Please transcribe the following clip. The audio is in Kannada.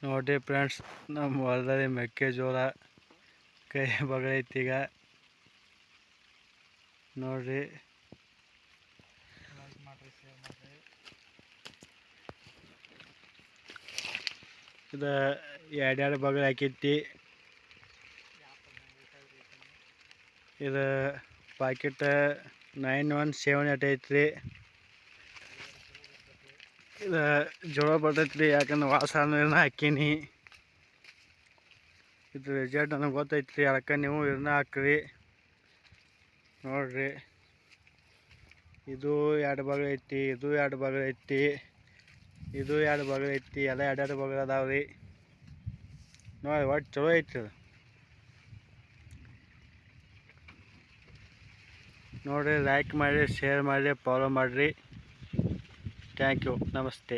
ನೋಡಿರಿ ಫ್ರೆಂಡ್ಸ್, ನಮ್ಮ ಹೊಲದಲ್ಲಿ ಮೆಕ್ಕೆಜೋಳ ಕೈ ಬಗಳೈತಿ. ಈಗ ನೋಡ್ರಿ, ಇದು ಎರಡೆರಡು ಬಗಳ ಹಾಕೈತಿ. ಇದು ಪಾಕೆಟ್ 9178 ಐತ್ರಿ. ಇದು ಜೋಳ ಬರ್ತೈತ್ರಿ, ಯಾಕಂದ್ರೆ ವಾಸನ ಹಾಕೀನಿ. ಇದು ರಿಸಲ್ಟ್ ನನಗೆ ಗೊತ್ತೈತ್ರಿ, ಅದಕ್ಕೆ ನೀವು ಇದನ್ನ ಹಾಕ್ರಿ. ನೋಡ್ರಿ, ಇದು ಎರಡು ಬಗಳ ಐತಿ, ಇದು ಎರಡು ಬಗಳ ಐತಿ, ಇದು ಎರಡು ಬಗಳ ಐತಿ. ಎಲ್ಲ ಎರಡೆರಡು ಬಗಳ ಅದಾವ್ರಿ. ನೋಡಿ, ಒಟ್ಟು ಚಲೋ ಐತಿ. ನೋಡಿರಿ, ಲೈಕ್ ಮಾಡಿರಿ, ಶೇರ್ ಮಾಡಿರಿ, ಫಾಲೋ ಮಾಡಿರಿ. Thank you. ನಮಸ್ತೆ.